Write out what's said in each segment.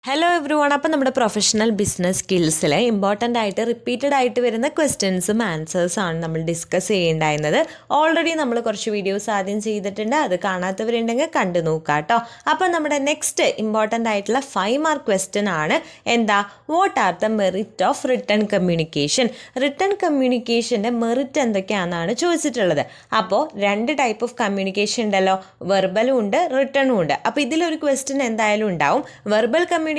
Hello every one. അപ്പം നമ്മുടെ professional business സ്കിൽസിൽ important ആയിട്ട് റിപ്പീറ്റഡ് ആയിട്ട് വരുന്ന ക്വസ്റ്റ്യൻസും ആൻസേഴ്സാണ് നമ്മൾ ഡിസ്കസ് ചെയ്യേണ്ടായിരുന്നത്. ഓൾറെഡി നമ്മൾ കുറച്ച് വീഡിയോസ് ആദ്യം ചെയ്തിട്ടുണ്ട്, അത് കാണാത്തവരുണ്ടെങ്കിൽ കണ്ടു നോക്കുക കേട്ടോ. അപ്പം നമ്മുടെ നെക്സ്റ്റ് ഇമ്പോർട്ടൻ്റ് ആയിട്ടുള്ള 5 മാർക്ക് ക്വസ്റ്റ്യൻ ആണ് എന്താ, what are the merit of written communication. Written കമ്മ്യൂണിക്കേഷൻ്റെ മെറിറ്റ് എന്തൊക്കെയാണെന്നാണ് ചോദിച്ചിട്ടുള്ളത്. അപ്പോൾ 2 ടൈപ്പ് ഓഫ് കമ്മ്യൂണിക്കേഷൻ ഉണ്ടല്ലോ, വെർബലും ഉണ്ട് റിട്ടണും ഉണ്ട്. അപ്പോൾ ഇതിലൊരു ക്വസ്റ്റ്യൻ എന്തായാലും ഉണ്ടാവും. വെർബൽ കമ്മ്യൂണിക്കേഷൻ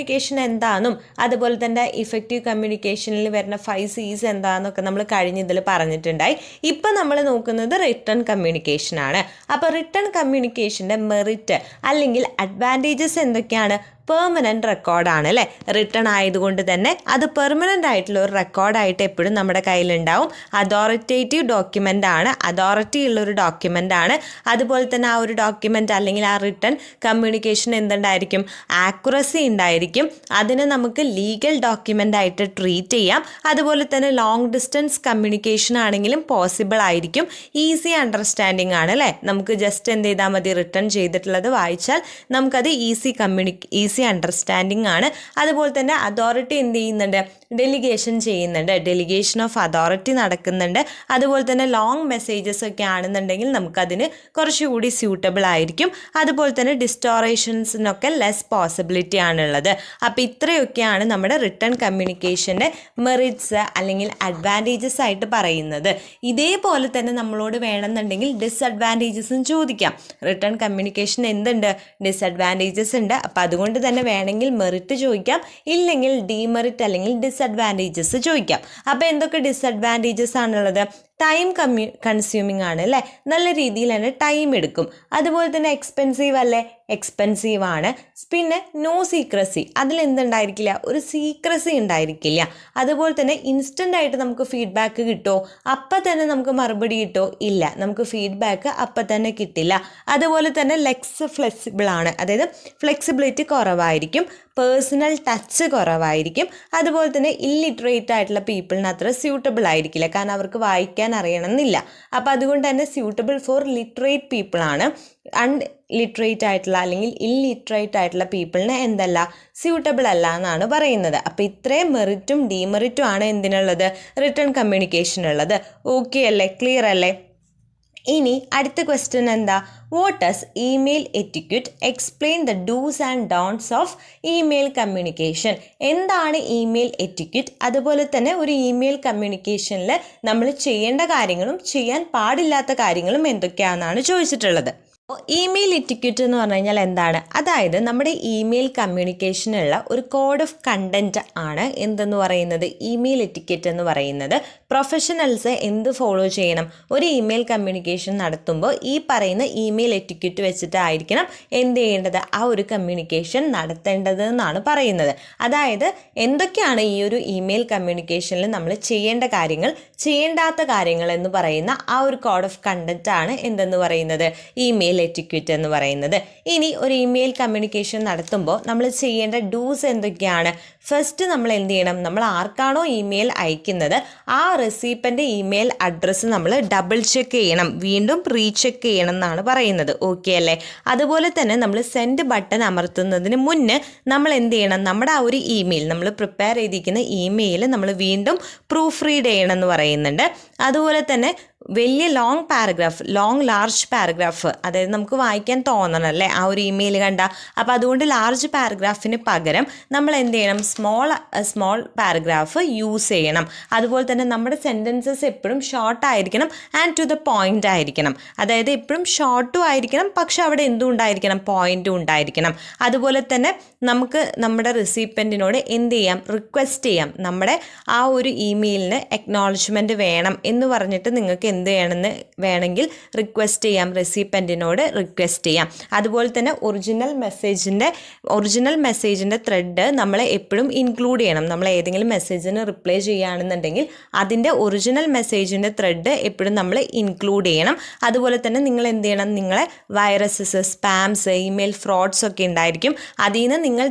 എന്താണെന്നും അതുപോലെ തന്നെ ഇഫക്റ്റീവ് കമ്മ്യൂണിക്കേഷനിൽ വരുന്ന 5 C's എന്താണെന്നൊക്കെ നമ്മൾ കഴിഞ്ഞ ഇതിൽ പറഞ്ഞിട്ടുണ്ടായി. ഇപ്പം നമ്മൾ നോക്കുന്നത് റിട്ടൺ കമ്മ്യൂണിക്കേഷൻ ആണ്. അപ്പോൾ റിട്ടൺ കമ്മ്യൂണിക്കേഷൻ്റെ മെറിറ്റ് അല്ലെങ്കിൽ അഡ്വാൻറ്റേജസ് എന്തൊക്കെയാണ്? പെർമനൻറ്റ് റെക്കോർഡാണ് അല്ലേ. റിട്ടൺ ആയതുകൊണ്ട് തന്നെ അത് പെർമനൻ്റ് ആയിട്ടുള്ള ഒരു റെക്കോർഡായിട്ട് എപ്പോഴും നമ്മുടെ കയ്യിലുണ്ടാവും. അതോറിറ്റേറ്റീവ് ഡോക്യുമെൻ്റ് ആണ്, അതോറിറ്റി ഉള്ളൊരു ഡോക്യുമെൻ്റ് ആണ്. അതുപോലെ തന്നെ ആ ഒരു ഡോക്യുമെൻ്റ് അല്ലെങ്കിൽ ആ റിട്ടൺ കമ്മ്യൂണിക്കേഷൻ എന്തുണ്ടായിരിക്കും, ആക്യുറസി ഉണ്ടായിരിക്കും. അതിന് നമുക്ക് ലീഗൽ ഡോക്യുമെൻ്റ് ആയിട്ട് ട്രീറ്റ് ചെയ്യാം. അതുപോലെ തന്നെ ലോങ് ഡിസ്റ്റൻസ് കമ്മ്യൂണിക്കേഷൻ ആണെങ്കിലും പോസിബിൾ ആയിരിക്കും. ഈസി അണ്ടർസ്റ്റാൻഡിങ് ആണ് അല്ലേ. നമുക്ക് ജസ്റ്റ് എന്ത് ചെയ്താൽ മതി, റിട്ടൺ ചെയ്തിട്ടുള്ളത് വായിച്ചാൽ നമുക്കത് ഈസി അണ്ടർസ്റ്റാൻഡിങ് ആണ്. അതുപോലെ തന്നെ അതോറിറ്റി എന്ത് ചെയ്യുന്നുണ്ട്, ഡെലിഗേഷൻ ചെയ്യുന്നുണ്ട്, ഡെലിഗേഷൻ ഓഫ് അതോറിറ്റി നടക്കുന്നുണ്ട്. അതുപോലെ തന്നെ ലോങ് മെസ്സേജസ് ഒക്കെ ആണെന്നുണ്ടെങ്കിൽ നമുക്കതിന് കുറച്ചുകൂടി സ്യൂട്ടബിൾ ആയിരിക്കും. അതുപോലെ തന്നെ ഡിസ്റ്റോറേഷൻസിനൊക്കെ ലെസ് പോസിബിലിറ്റി ആണുള്ളത്. അപ്പോൾ ഇത്രയൊക്കെയാണ് നമ്മുടെ റിട്ടൺ കമ്മ്യൂണിക്കേഷൻ്റെ മെറിറ്റ്സ് അല്ലെങ്കിൽ അഡ്വാൻറ്റേജസ് ആയിട്ട് പറയുന്നത്. ഇതേപോലെ തന്നെ നമ്മളോട് വേണമെന്നുണ്ടെങ്കിൽ ഡിസഡ്വാൻറ്റേജസും ചോദിക്കാം. റിട്ടൺ കമ്മ്യൂണിക്കേഷൻ എന്തുണ്ട്, ഡിസഡ്വാൻറ്റേജസ് ഉണ്ട്. അപ്പോൾ അതുകൊണ്ട് തന്നെ വേണമെങ്കിൽ മെറിറ്റ് ചോദിക്കാം, ഇല്ലെങ്കിൽ ഡിമെറിറ്റ് അല്ലെങ്കിൽ ഡിസഡ്വാൻറ്റേജസ് ചോദിക്കാം. അപ്പോൾ എന്തൊക്കെ ഡിസഡ്വാൻറ്റേജസ് ആണുള്ളത്? ടൈം കൺസ്യൂമിങ് ആണ് അല്ലേ, നല്ല രീതിയിൽ തന്നെ ടൈം എടുക്കും. അതുപോലെ തന്നെ എക്സ്പെൻസീവ് അല്ലേ, എക്സ്പെൻസീവ് ആണ്. പിന്നെ നോ സീക്രസി, അതിലെന്തുണ്ടായിരിക്കില്ല, ഒരു സീക്രസി ഉണ്ടായിരിക്കില്ല. അതുപോലെ തന്നെ ഇൻസ്റ്റൻ്റ് ആയിട്ട് നമുക്ക് ഫീഡ്ബാക്ക് കിട്ടുമോ, അപ്പം തന്നെ നമുക്ക് മറുപടി കിട്ടുമോ, ഇല്ല, നമുക്ക് ഫീഡ്ബാക്ക് അപ്പം തന്നെ കിട്ടില്ല. അതുപോലെ തന്നെ ലെക്സ് ഫ്ലെക്സിബിൾ ആണ്, അതായത് ഫ്ലെക്സിബിലിറ്റി കുറവായിരിക്കും, പേഴ്സണൽ ടച്ച് കുറവായിരിക്കും. അതുപോലെ തന്നെ ഇല്ലിറ്ററേറ്റ് ആയിട്ടുള്ള പീപ്പിളിന് അത്ര സ്യൂട്ടബിൾ ആയിരിക്കില്ല, കാരണം അവർക്ക് വായിക്കാൻ അറിയണമെന്നില്ല. അപ്പോൾ അതുകൊണ്ട് തന്നെ സ്യൂട്ടബിൾ ഫോർ ലിറ്ററേറ്റ് പീപ്പിളാണ്. അൺലിറ്ററേറ്റ് ആയിട്ടുള്ള അല്ലെങ്കിൽ ഇല്ലിറ്ററേറ്റ് ആയിട്ടുള്ള പീപ്പിളിന് എന്തല്ല, സ്യൂട്ടബിൾ അല്ല എന്നാണ് പറയുന്നത്. അപ്പോൾ ഇത്രയും മെറിറ്റും ഡിമെറിറ്റും ആണ് എന്തിനുള്ളത്, റിട്ടൺ കമ്മ്യൂണിക്കേഷനുള്ളത്. ഓക്കെ അല്ലേ, ക്ലിയർ അല്ലേ? ഇനി അടുത്ത ക്വസ്റ്റ്യൻ എന്താ, what does email etiquette explain the dos and don'ts of email communication. എന്താണ് ഇമെയിൽ എറ്റിക്വറ്റ്, അതുപോലെ തന്നെ ഒരു ഇമെയിൽ കമ്മ്യൂണിക്കേഷനിൽ നമ്മൾ ചെയ്യേണ്ട കാര്യങ്ങളും ചെയ്യാൻ പാടില്ലാത്ത കാര്യങ്ങളും എന്തൊക്കെയാണെന്നാണ് ചോദിച്ചിട്ടുള്ളത്. ഇമെയിൽ എറ്റിക്വറ്റ് എന്ന് പറഞ്ഞു കഴിഞ്ഞാൽ എന്താണ്, അതായത് നമ്മുടെ ഇമെയിൽ കമ്മ്യൂണിക്കേഷനുള്ള ഒരു കോഡ് ഓഫ് കണ്ടൻറ്റ് ആണ് എന്തെന്ന് പറയുന്നത്, ഇമെയിൽ എറ്റിക്വറ്റ് എന്ന് പറയുന്നത്. പ്രൊഫഷണൽസ് എന്ത് ഫോളോ ചെയ്യണം, ഒരു ഇമെയിൽ കമ്മ്യൂണിക്കേഷൻ നടത്തുമ്പോൾ ഈ പറയുന്ന ഇമെയിൽ എറ്റിക്വറ്റ് വെച്ചിട്ടായിരിക്കണം എന്ത് ചെയ്യേണ്ടത്, ആ ഒരു കമ്മ്യൂണിക്കേഷൻ നടത്തേണ്ടത് എന്നാണ് പറയുന്നത്. അതായത് എന്തൊക്കെയാണ് ഈ ഒരു ഇമെയിൽ കമ്മ്യൂണിക്കേഷനിൽ നമ്മൾ ചെയ്യേണ്ട കാര്യങ്ങൾ, ചെയ്യേണ്ടാത്ത കാര്യങ്ങൾ എന്ന് പറയുന്ന ആ ഒരു കോഡ് ഓഫ് കണ്ടൻറ്റ് ആണ് എന്തെന്ന് പറയുന്നത്, ഇമെയിൽ എറ്റിക്വറ്റ് എന്ന് പറയുന്നത്. ഇനി ഒരു ഇമെയിൽ കമ്മ്യൂണിക്കേഷൻ നടത്തുമ്പോൾ നമ്മൾ ചെയ്യേണ്ട ഡൂസ് എന്തൊക്കെയാണ്? ഫസ്റ്റ് നമ്മൾ എന്ത് ചെയ്യണം, നമ്മൾ ആർക്കാണോ ഇമെയിൽ അയക്കുന്നത് ആ റെസിപ്പൻ്റെ ഇമെയിൽ അഡ്രസ്സ് നമ്മൾ ഡബിൾ ചെക്ക് ചെയ്യണം, വീണ്ടും റീചെക്ക് ചെയ്യണം എന്നാണ് പറയുന്നത്. ഓക്കെ അല്ലേ? അതുപോലെ തന്നെ നമ്മൾ സെൻഡ് ബട്ടൺ അമർത്തുന്നതിന് മുന്നേ നമ്മൾ എന്ത് ചെയ്യണം, നമ്മുടെ ആ ഒരു ഇമെയിൽ നമ്മൾ പ്രിപ്പയർ ചെയ്തിരിക്കുന്ന ഇമെയിൽ നമ്മൾ വീണ്ടും പ്രൂഫ് റീഡ് ചെയ്യണം എന്ന് പറയുന്നുണ്ട്. അതുപോലെ തന്നെ വലിയ ലാർജ് പാരഗ്രാഫ്, അതായത് നമുക്ക് വായിക്കാൻ തോന്നണം അല്ലേ ആ ഒരു ഇമെയിൽ കണ്ട. അപ്പോൾ അതുകൊണ്ട് ലാർജ് പാരഗ്രാഫിന് പകരം നമ്മൾ എന്ത് ചെയ്യണം, സ്മോൾ പാരഗ്രാഫ് യൂസ് ചെയ്യണം. അതുപോലെ തന്നെ നമ്മുടെ സെൻറ്റൻസസ് എപ്പോഴും ഷോർട്ട് ആയിരിക്കണം ആൻഡ് ടു ദ പോയിൻ്റ് ആയിരിക്കണം. അതായത് എപ്പോഴും ഷോർട്ടും ആയിരിക്കണം, പക്ഷെ അവിടെ എന്തും ഉണ്ടായിരിക്കണം, പോയിൻറ്റും ഉണ്ടായിരിക്കണം. അതുപോലെ തന്നെ നമുക്ക് നമ്മുടെ റെസിപ്പൻറ്റിനോട് എന്ത് ചെയ്യാം, റിക്വസ്റ്റ് ചെയ്യാം, നമ്മുടെ ആ ഒരു ഇമെയിലിന് എക്നോളജ്മെൻറ്റ് വേണം എന്ന് പറഞ്ഞിട്ട് നിങ്ങൾക്ക് എന്ത് ചെയ്യണമെന്ന് വേണമെങ്കിൽ റിക്വസ്റ്റ് ചെയ്യാം, റെസിപ്പൻറ്റിനോട് റിക്വസ്റ്റ് ചെയ്യാം. അതുപോലെ തന്നെ ഒറിജിനൽ മെസ്സേജിൻ്റെ ത്രെഡ് നമ്മൾ എപ്പോഴും ഇൻക്ലൂഡ് ചെയ്യണം. നമ്മൾ ഏതെങ്കിലും മെസ്സേജിന് റിപ്ലൈ ചെയ്യുകയാണെന്നുണ്ടെങ്കിൽ അതിൻ്റെ ഒറിജിനൽ മെസ്സേജിൻ്റെ ത്രെഡ് എപ്പോഴും നമ്മൾ ഇൻക്ലൂഡ് ചെയ്യണം. അതുപോലെ തന്നെ നിങ്ങൾ എന്ത് ചെയ്യണം, നിങ്ങളെ വൈറസസ്, സ്പാംസ്, ഇമെയിൽ ഫ്രോഡ്സ് ഒക്കെ ഉണ്ടായിരിക്കും, അതിൽ നിന്ന്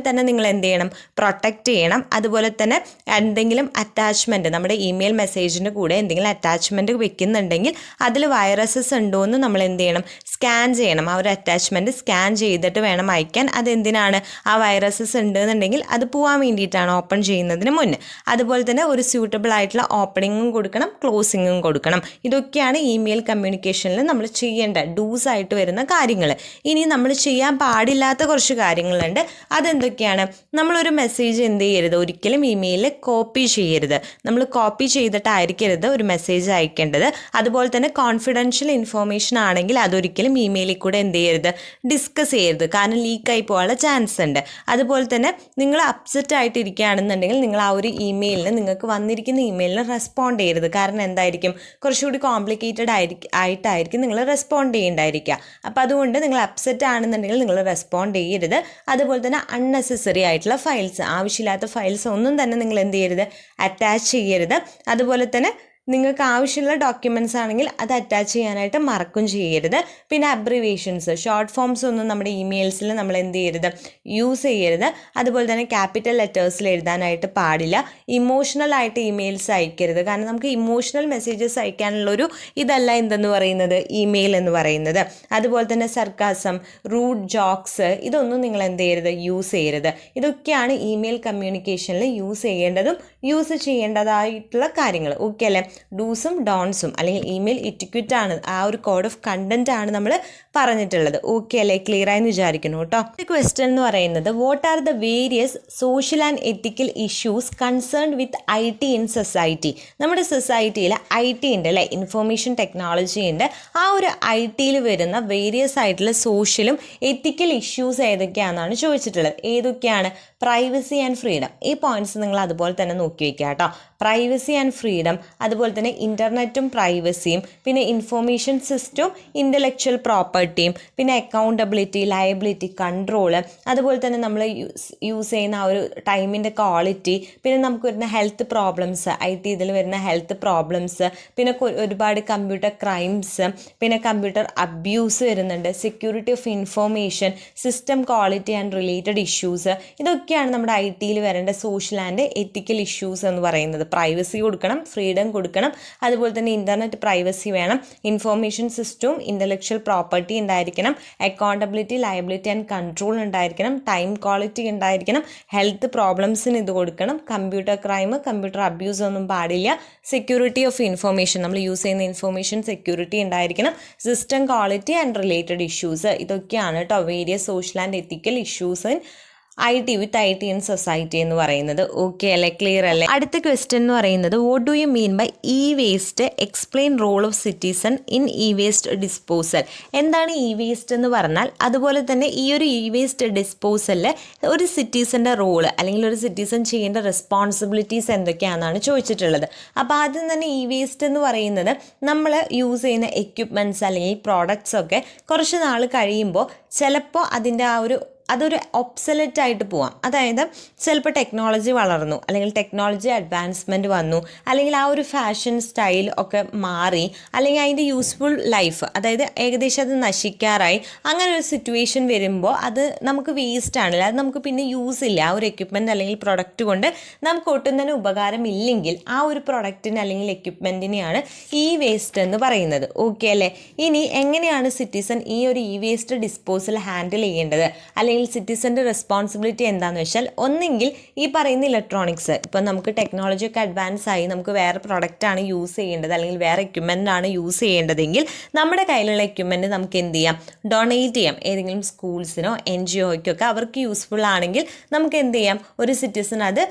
നിങ്ങൾ എന്ത് ചെയ്യണം, പ്രൊട്ടക്റ്റ് ചെയ്യണം. അതുപോലെ തന്നെ എന്തെങ്കിലും അറ്റാച്ച്മെൻറ്റ്, നമ്മുടെ ഇമെയിൽ മെസ്സേജിൻ്റെ കൂടെ എന്തെങ്കിലും അറ്റാച്ച്മെൻറ്റ് വെക്കുന്നുണ്ടെങ്കിൽ എന്നുണ്ടെങ്കിൽ അതിൽ വൈറസസ് ഉണ്ടോ എന്ന് നമ്മൾ എന്ത് ചെയ്യണം, സ്കാൻ ചെയ്യണം. ആ ഒരു അറ്റാച്ച്മെൻറ്റ് സ്കാൻ ചെയ്തിട്ട് വേണം അയക്കാൻ. അതെന്തിനാണ്, ആ വൈറസസ് ഉണ്ട് എന്നുണ്ടെങ്കിൽ അത് പോകാൻ വേണ്ടിയിട്ടാണ് ഓപ്പൺ ചെയ്യുന്നതിന് മുന്നേ. അതുപോലെ തന്നെ ഒരു സ്യൂട്ടബിൾ ആയിട്ടുള്ള ഓപ്പണിങ്ങും കൊടുക്കണം, ക്ലോസിങ്ങും കൊടുക്കണം. ഇതൊക്കെയാണ് ഇമെയിൽ കമ്മ്യൂണിക്കേഷനിൽ നമ്മൾ ചെയ്യേണ്ട ഡൂസ് ആയിട്ട് വരുന്ന കാര്യങ്ങൾ. ഇനി നമ്മൾ ചെയ്യാൻ പാടില്ലാത്ത കുറച്ച് കാര്യങ്ങളുണ്ട്. അതെന്തൊക്കെയാണ്, നമ്മളൊരു മെസ്സേജ് എന്ത് ചെയ്യരുത്, ഒരിക്കലും ഇമെയിലിൽ കോപ്പി ചെയ്യരുത്. നമ്മൾ കോപ്പി ചെയ്തിട്ടായിരിക്കരുത് ഒരു മെസ്സേജ് അയക്കേണ്ടത്. അതുപോലെ തന്നെ കോൺഫിഡൻഷ്യൽ ഇൻഫോർമേഷൻ ആണെങ്കിൽ അതൊരിക്കലും ഇമെയിലിൽ കൂടെ എന്ത് ചെയ്യരുത്, ഡിസ്കസ് ചെയ്യരുത്. കാരണം ലീക്കായി പോകാനുള്ള ചാൻസ് ഉണ്ട്. അതുപോലെ തന്നെ നിങ്ങൾ അപ്സെറ്റ് ആയിട്ടിരിക്കുകയാണെന്നുണ്ടെങ്കിൽ നിങ്ങൾ ആ ഒരു ഇമെയിലിന്, നിങ്ങൾക്ക് വന്നിരിക്കുന്ന ഇമെയിലിന് റെസ്പോണ്ട് ചെയ്യരുത്. കാരണം എന്തായിരിക്കും, കുറച്ചുകൂടി കോംപ്ലിക്കേറ്റഡ് ആയിട്ടായിരിക്കും നിങ്ങൾ റെസ്പോണ്ട് ചെയ്യേണ്ടായിരിക്കുക. അപ്പോൾ അതുകൊണ്ട് നിങ്ങൾ അപ്സെറ്റ് ആണെന്നുണ്ടെങ്കിൽ നിങ്ങൾ റെസ്പോണ്ട് ചെയ്യരുത്. അതുപോലെ തന്നെ അൺനെസസറി ആയിട്ടുള്ള ഫയൽസ്, ആവശ്യമില്ലാത്ത ഫയൽസ് ഒന്നും തന്നെ നിങ്ങൾ എന്ത് ചെയ്യരുത്, അറ്റാച്ച് ചെയ്യരുത്. അതുപോലെ തന്നെ നിങ്ങൾക്ക് ആവശ്യമുള്ള ഡോക്യുമെൻറ്റ്സ് ആണെങ്കിൽ അത് അറ്റാച്ച് ചെയ്യാനായിട്ട് മറക്കും ചെയ്യരുത്. പിന്നെ അബ്രിവേഷൻസ്, ഷോർട്ട് ഫോംസ് ഒന്നും നമ്മുടെ ഇമെയിൽസിൽ നമ്മൾ എന്ത് ചെയ്യരുത്, യൂസ് ചെയ്യരുത്. അതുപോലെ തന്നെ ക്യാപിറ്റൽ ലെറ്റേഴ്സിൽ എഴുതാനായിട്ട് പാടില്ല. ഇമോഷണൽ ആയിട്ട് ഇമെയിൽസ് അയക്കരുത്. കാരണം നമുക്ക് ഇമോഷണൽ മെസ്സേജസ് അയക്കാനുള്ളൊരു ഇതല്ല എന്തെന്ന് പറയുന്നത്, ഇമെയിൽ എന്ന് പറയുന്നത്. അതുപോലെ തന്നെ സർക്കാസം, റൂഡ് ജോക്സ്, ഇതൊന്നും നിങ്ങൾ എന്ത് ചെയ്യരുത്, യൂസ് ചെയ്യരുത്. ഇതൊക്കെയാണ് ഇമെയിൽ കമ്മ്യൂണിക്കേഷനിൽ യൂസ് ചെയ്യേണ്ടതും യൂസ് ചെയ്യേണ്ടതായിട്ടുള്ള കാര്യങ്ങൾ. ഓക്കെ അല്ലേ? ഡൂസും ഡോൺസും അല്ലെങ്കിൽ ഇമെയിൽ ഇറ്റിക്വറ്റ് ആണ്, ആ ഒരു കോഡ് ഓഫ് കണ്ടന്റ് ആണ് നമ്മൾ പറഞ്ഞിട്ടുള്ളത്. ഓക്കെ അല്ലേ? ക്ലിയർ ആയെന്ന് വിചാരിക്കുന്നു കേട്ടോ. ക്വസ്റ്റ്യൻ എന്ന് പറയുന്നത്, what are the various social and ethical issues concern with IT in society? നമ്മുടെ സൊസൈറ്റിയിൽ IT ഉണ്ട് അല്ലേ, ഇൻഫോർമേഷൻ ടെക്നോളജി ഉണ്ട്. ആ ഒരു ITയിൽ വരുന്ന വേരിയസ് ആയിട്ടുള്ള സോഷ്യലും എത്തിക്കൽ ഇഷ്യൂസ് ഏതൊക്കെയാണെന്നാണ് ചോദിച്ചിട്ടുള്ളത്. ഏതൊക്കെയാണ്? Privacy and freedom. ഈ പോയിന്റ്സ് നിങ്ങൾ അതുപോലെ തന്നെ നോക്കി വയ്ക്കുക കേട്ടോ. പ്രൈവസി ആൻഡ് ഫ്രീഡം, അതുപോലെ തന്നെ ഇൻ്റർനെറ്റും പ്രൈവസിയും, പിന്നെ ഇൻഫോർമേഷൻ സിസ്റ്റവും ഇൻ്റലക്ച്വൽ പ്രോപ്പർട്ടിയും, പിന്നെ അക്കൗണ്ടബിലിറ്റി, ലയബിലിറ്റി, കൺട്രോള്, അതുപോലെ തന്നെ നമ്മൾ യൂസ് ചെയ്യുന്ന ആ ഒരു ടൈമിൻ്റെ ക്വാളിറ്റി, പിന്നെ നമുക്ക് വരുന്ന ഹെൽത്ത് പ്രോബ്ലംസ്, IT ഇതിൽ വരുന്ന ഹെൽത്ത് പ്രോബ്ലംസ്, പിന്നെ ഒരുപാട് കമ്പ്യൂട്ടർ ക്രൈംസ്, പിന്നെ കമ്പ്യൂട്ടർ അബ്യൂസ് വരുന്നുണ്ട്, security of information, system quality and related issues. ഇതൊക്കെയാണ് നമ്മുടെ ITയിൽ വരേണ്ട സോഷ്യൽ ആൻഡ് എത്തിക്കൽ ഇഷ്യൂസ് എന്ന് പറയുന്നത്. പ്രൈവസി കൊടുക്കണം, ഫ്രീഡം കൊടുക്കണം, അതുപോലെ തന്നെ ഇൻ്റർനെറ്റ് പ്രൈവസി വേണം, ഇൻഫോർമേഷൻ സിസ്റ്റവും ഇൻ്റലക്ച്വൽ പ്രോപ്പർട്ടി ഉണ്ടായിരിക്കണം, അക്കൗണ്ടബിലിറ്റി, ലയബിലിറ്റി ആൻഡ് കൺട്രോൾ ഉണ്ടായിരിക്കണം, ടൈം ക്വാളിറ്റി ഉണ്ടായിരിക്കണം, ഹെൽത്ത് പ്രോബ്ലംസിന് ഇത് കൊടുക്കണം, കമ്പ്യൂട്ടർ ക്രൈം, കമ്പ്യൂട്ടർ അബ്യൂസ് ഒന്നും പാടില്ല, സെക്യൂരിറ്റി ഓഫ് ഇൻഫോർമേഷൻ, നമ്മൾ യൂസ് ചെയ്യുന്ന ഇൻഫോർമേഷൻ സെക്യൂരിറ്റി ഉണ്ടായിരിക്കണം, system quality and related issues. ഇതൊക്കെയാണ് കേട്ടോ various social and ethical issues in IT with IT in society എന്ന് പറയുന്നത്. ഓക്കെ അല്ലേ? ക്ലിയർ അല്ലേ? അടുത്ത ക്വസ്റ്റ്യൻ എന്ന് പറയുന്നത്, what do you mean by e waste? Explain role of citizen in e waste disposal. എന്താണ് ഇ വേസ്റ്റ് എന്ന് പറഞ്ഞാൽ, അതുപോലെ തന്നെ ഈ ഒരു ഇ വേസ്റ്റ് ഡിസ്പോസലിൽ ഒരു സിറ്റിസൻ്റെ റോള് അല്ലെങ്കിൽ ഒരു സിറ്റിസൺ ചെയ്യേണ്ട റെസ്പോൺസിബിലിറ്റീസ് എന്തൊക്കെയാണെന്നാണ് ചോദിച്ചിട്ടുള്ളത്. അപ്പോൾ ആദ്യം തന്നെ ഇ വേസ്റ്റ് എന്ന് പറയുന്നത് നമ്മൾ യൂസ് ചെയ്യുന്ന എക്യുപ്മെൻറ്റ്സ് അല്ലെങ്കിൽ പ്രോഡക്ട്സ് ഒക്കെ കുറച്ച് നാൾ കഴിയുമ്പോൾ ചിലപ്പോൾ അതിൻ്റെ അതൊരു ഒബ്സലറ്റ് ആയിട്ട് പോവാം. അതായത് ചിലപ്പോൾ ടെക്നോളജി വളർന്നു, അല്ലെങ്കിൽ ടെക്നോളജി അഡ്വാൻസ്മെൻറ്റ് വന്നു, അല്ലെങ്കിൽ ആ ഒരു ഫാഷൻ സ്റ്റൈൽ ഒക്കെ മാറി, അല്ലെങ്കിൽ അതിൻ്റെ യൂസ്ഫുൾ ലൈഫ്, അതായത് ഏകദേശം അത് നശിക്കാറായി. അങ്ങനെ ഒരു സിറ്റുവേഷൻ വരുമ്പോൾ അത് നമുക്ക് വേസ്റ്റ് ആണല്ലോ, അത് നമുക്ക് പിന്നെ യൂസ് ഇല്ല. ആ ഒരു എക്യുപ്മെൻറ്റ് അല്ലെങ്കിൽ പ്രൊഡക്റ്റ് കൊണ്ട് നമുക്ക് ഒട്ടും തന്നെ ഉപകാരമില്ലെങ്കിൽ ആ ഒരു പ്രൊഡക്റ്റിന് അല്ലെങ്കിൽ എക്യുപ്മെൻറ്റിനെയാണ് ഇ വേസ്റ്റ് എന്ന് പറയുന്നത്. ഓക്കെ അല്ലേ? ഇനി എങ്ങനെയാണ് സിറ്റിസൺ ഈ ഒരു ഇ വേസ്റ്റ് ഡിസ്പോസൽ ഹാൻഡിൽ ചെയ്യേണ്ടത്, അല്ലെങ്കിൽ സിറ്റിസൻ്റെ റെസ്പോൺസിബിലിറ്റി എന്താണെന്ന് വെച്ചാൽ, ഒന്നെങ്കിൽ ഈ പറയുന്ന ഇലക്ട്രോണിക്സ്, ഇപ്പം നമുക്ക് ടെക്നോളജി ഒക്കെ അഡ്വാൻസ് ആയി, നമുക്ക് വേറെ പ്രൊഡക്റ്റാണ് യൂസ് ചെയ്യേണ്ടത് അല്ലെങ്കിൽ വേറെ എക്യുപ്മെൻ്റ് ആണ് യൂസ് ചെയ്യേണ്ടതെങ്കിൽ നമ്മുടെ കയ്യിലുള്ള എക്യുപ്മെൻറ്റ് നമുക്ക് എന്ത് ചെയ്യാം, ഡൊണേറ്റ് ചെയ്യാം. ഏതെങ്കിലും സ്കൂൾസിനോ NGOയ്ക്കൊക്കെ അവർക്ക് യൂസ്ഫുൾ ആണെങ്കിൽ നമുക്ക് എന്ത് ചെയ്യാം, ഒരു സിറ്റിസൺ അത്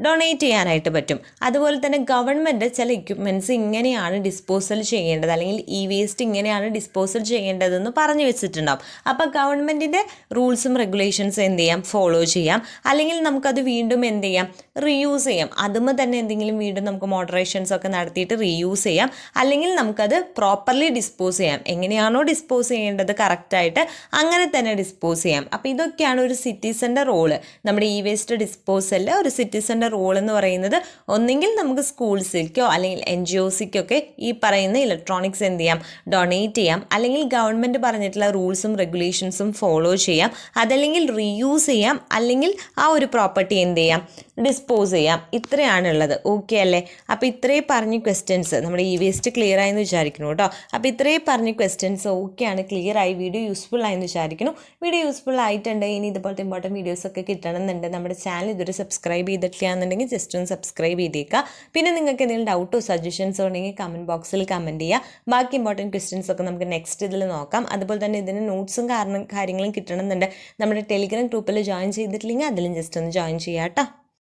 ഡൊണേറ്റ് ചെയ്യാനായിട്ട് പറ്റും. അതുപോലെ തന്നെ ഗവൺമെൻറ് ചില എക്യുപ്മെൻറ്റ്സ് ഇങ്ങനെയാണ് ഡിസ്പോസൽ ചെയ്യേണ്ടത്, അല്ലെങ്കിൽ ഇ വേസ്റ്റ് ഇങ്ങനെയാണ് ഡിസ്പോസൽ ചെയ്യേണ്ടതെന്ന് പറഞ്ഞു വെച്ചിട്ടുണ്ടാവും. അപ്പോൾ ഗവൺമെൻറ്റിൻ്റെ റൂൾസും റെഗുലേഷൻസും എന്ത് ചെയ്യാം, ഫോളോ ചെയ്യാം. അല്ലെങ്കിൽ നമുക്കത് വീണ്ടും എന്ത് ചെയ്യാം, റീയൂസ് ചെയ്യാം. അതുമ്പോൾ തന്നെ എന്തെങ്കിലും വീണ്ടും നമുക്ക് മോഡറേഷൻസ് ഒക്കെ നടത്തിയിട്ട് റീയൂസ് ചെയ്യാം. അല്ലെങ്കിൽ നമുക്കത് പ്രോപ്പർലി ഡിസ്പോസ് ചെയ്യാം. എങ്ങനെയാണോ ഡിസ്പോസ് ചെയ്യേണ്ടത് കറക്റ്റായിട്ട് അങ്ങനെ തന്നെ ഡിസ്പോസ് ചെയ്യാം. അപ്പോൾ ഇതൊക്കെയാണ് ഒരു സിറ്റിസൻ്റെ റോള്. നമ്മുടെ ഇ വേസ്റ്റ് ഡിസ്പോസലിൽ ഒരു സിറ്റിസൺ ഇൻഡിവിജ്വൽസിൻ്റെ റോൾ എന്ന് പറയുന്നത് ഒന്നെങ്കിൽ നമുക്ക് സ്കൂൾസിലേക്കോ അല്ലെങ്കിൽ NGOസിലേക്കൊക്കെ ഈ പറയുന്ന ഇലക്ട്രോണിക്സ് എന്ത് ചെയ്യാം, ഡൊണേറ്റ് ചെയ്യാം, അല്ലെങ്കിൽ ഗവൺമെൻറ് പറഞ്ഞിട്ടുള്ള റൂൾസും റെഗുലേഷൻസും ഫോളോ ചെയ്യാം, അതല്ലെങ്കിൽ റീയൂസ് ചെയ്യാം, അല്ലെങ്കിൽ ആ ഒരു പ്രോപ്പർട്ടി എന്ത് ചെയ്യാം, ഡിസ്പോസ് ചെയ്യാം. ഇത്രയാണുള്ളത്. ഓക്കെ അല്ലേ? അപ്പോൾ ഇത്രയും പറഞ്ഞ ക്വസ്റ്റ്യൻസ് നമ്മുടെ വേസ്റ്റ് ക്ലിയർ ആയെന്ന് വിചാരിക്കുന്നു കേട്ടോ. അപ്പോൾ ഇത്രയും പറഞ്ഞ ക്വസ്റ്റ്യൻസ് ഓക്കെയാണ്, ക്ലിയർ ആയി, വീഡിയോ യൂസ്ഫുൾ ആയെന്ന് വിചാരിക്കുന്നു. വീഡിയോ യൂസ്ഫുൾ ആയിട്ടുണ്ട്. ഇനി ഇതുപോലത്തെ ഇമ്പോർട്ടൻറ്റ് വീഡിയോസൊക്കെ കിട്ടണമെന്നുണ്ട്. നമ്മുടെ ചാനൽ ഇതുവരെ സബ്സ്ക്രൈബ് ചെയ്തിട്ടില്ല എന്നുണ്ടെങ്കിൽ ജസ്റ്റ് ഒന്ന് സബ്സ്ക്രൈബ് ചെയ്തേക്കുക. പിന്നെ നിങ്ങൾക്ക് എന്തെങ്കിലും ഡൗട്ടോ സജഷൻസോ ഉണ്ടെങ്കിൽ കമൻറ്റ് ബോക്സിൽ കമൻറ്റ് ചെയ്യുക. ബാക്കി ഇമ്പോർട്ടൻറ്റ് ക്വസ്റ്റ്യൻസ് ഒക്കെ നമുക്ക് നെക്സ്റ്റ് ഇതിൽ നോക്കാം. അതുപോലെ തന്നെ ഇതിന് നോട്ട്സും കാര്യങ്ങളും കിട്ടണമെന്നുണ്ട്. നമ്മുടെ ടെലിഗ്രാം ഗ്രൂപ്പിൽ ജോയിൻ ചെയ്തിട്ടില്ലെങ്കിൽ അതിലും ജസ്റ്റ് ഒന്ന് ജോയിൻ ചെയ്യാം കേട്ടോ.